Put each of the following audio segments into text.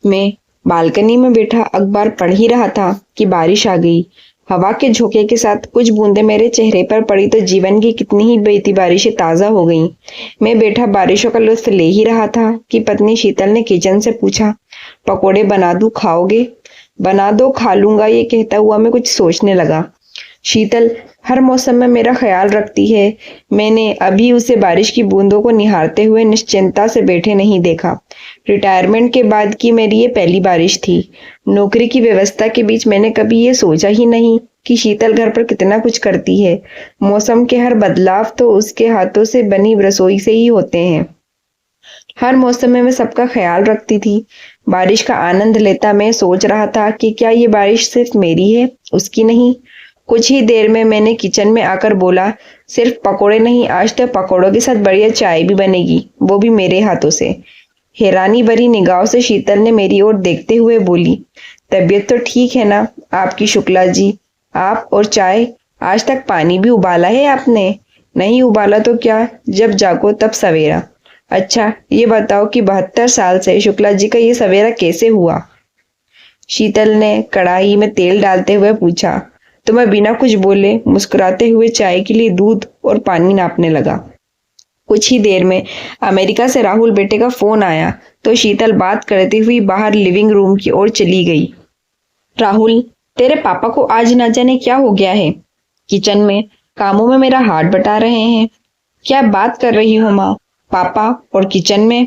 मैं बालकनी में बैठा अखबार पढ़ ही रहा था कि बारिश आ गई। हवा के झोंके के साथ कुछ बूंदें मेरे चेहरे पर पड़ी तो जीवन की कितनी ही बेहती बारिशें ताज़ा हो गईं। मैं बैठा बारिशों का लुत्फ ले ही रहा था कि पत्नी शीतल ने किचन से पूछा, पकोड़े बना दूं, खाओगे? बना दो, खा लूंगा, ये कहता हुआ मैं कुछ सोचने लगा। शीतल हर मौसम में मेरा ख्याल रखती है। मैंने अभी उसे बारिश की बूंदों को निहारते हुए निश्चिंता से बैठे नहीं देखा। रिटायरमेंट के बाद की मेरी ये पहली बारिश थी। नौकरी की व्यवस्था के बीच मैंने कभी ये सोचा ही नहीं कि शीतल घर पर कितना कुछ करती है। मौसम के हर बदलाव तो उसके हाथों से बनी रसोई से ही होते हैं। हर मौसम में मैं सबका ख्याल रखती थी। बारिश का आनंद लेता मैं सोच रहा था कि क्या ये बारिश सिर्फ मेरी है, उसकी नहीं। कुछ ही देर में मैंने किचन में आकर बोला, सिर्फ पकोड़े नहीं, आज तो पकोड़ों के साथ बढ़िया चाय भी बनेगी, वो भी मेरे हाथों से। हैरानी भरी निगाहों से शीतल ने मेरी ओर देखते हुए बोली, तबीयत तो ठीक है ना आपकी शुक्ला जी? आप और चाय? आज तक पानी भी उबाला है आपने? नहीं उबाला तो क्या, जब जागो तब सवेरा। अच्छा ये बताओ कि 72 साल से शुक्ला जी का ये सवेरा कैसे हुआ? शीतल ने कढ़ाई में तेल डालते हुए पूछा तो मैं बिना कुछ बोले मुस्कुराते हुए चाय के लिए दूध और पानी नापने लगा। कुछ ही देर में अमेरिका से राहुल बेटे का फोन आया तो शीतल बात करती हुई बाहर लिविंग रूम की ओर चली गई। राहुल, तेरे पापा को आज न जाने क्या हो गया है। किचन में कामों में मेरा हाथ बटा रहे हैं। क्या बात कर रही हो माँ? पापा और किचन में?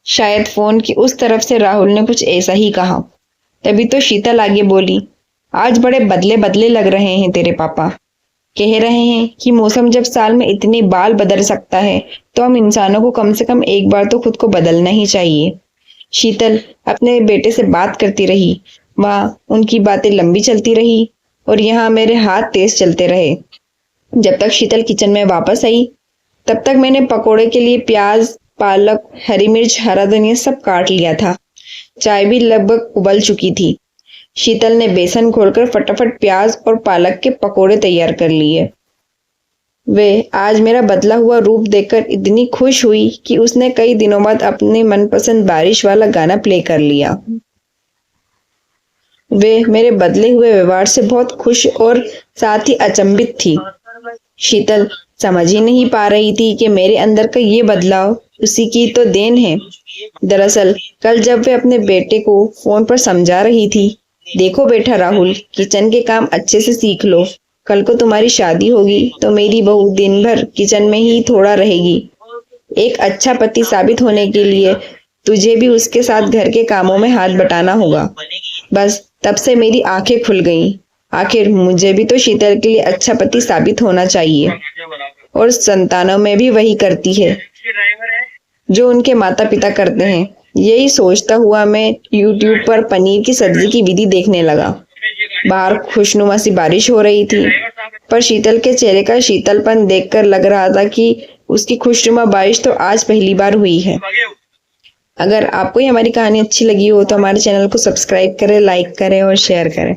शायद फोन की उस तरफ से राहुल ने कुछ ऐसा ही कहा। तभी तो शीतल आगे बोली, आज बड़े बदले बदले लग रहे हैं तेरे पापा। कह रहे हैं कि मौसम जब साल में इतनी बार बदल सकता है तो हम इंसानों को कम से कम एक बार तो खुद को बदलना ही चाहिए। शीतल अपने बेटे से बात करती रही। वहां उनकी बातें लंबी चलती रही और यहाँ मेरे हाथ तेज चलते रहे। जब तक शीतल किचन में वापस आई तब तक मैंने पकोड़े के लिए प्याज, पालक, हरी मिर्च, हरा धनिया सब काट लिया था। चाय भी लगभग उबल चुकी थी। शीतल ने बेसन घोलकर फटाफट प्याज और पालक के पकोड़े तैयार कर लिए। वे आज मेरा बदला हुआ रूप देखकर इतनी खुश हुई कि उसने कई दिनों बाद अपने मनपसंद बारिश वाला गाना प्ले कर लिया। वे मेरे बदले हुए व्यवहार से बहुत खुश और साथ ही अचंभित थी। शीतल समझ ही नहीं पा रही थी कि मेरे अंदर का ये बदलाव उसी की तो देन है। दरअसल कल जब वे अपने बेटे को फोन पर समझा रही थी, देखो बेटा राहुल, किचन के काम अच्छे से सीख लो। कल को तुम्हारी शादी होगी तो मेरी बहू दिन भर किचन में ही थोड़ा रहेगी। एक अच्छा पति साबित होने के लिए तुझे भी उसके साथ घर के कामों में हाथ बटाना होगा। बस तब से मेरी आंखें खुल गईं। आखिर मुझे भी तो शीतल के लिए अच्छा पति साबित होना चाहिए और संतानों में भी वही करती है जो उनके माता पिता करते हैं। यही सोचता हुआ मैं YouTube पर पनीर की सब्जी की विधि देखने लगा। बाहर खुशनुमा सी बारिश हो रही थी, पर शीतल के चेहरे का शीतलपन देखकर लग रहा था कि उसकी खुशनुमा बारिश तो आज पहली बार हुई है। अगर आपको ये हमारी कहानी अच्छी लगी हो तो हमारे चैनल को सब्सक्राइब करें, लाइक करें और शेयर करें।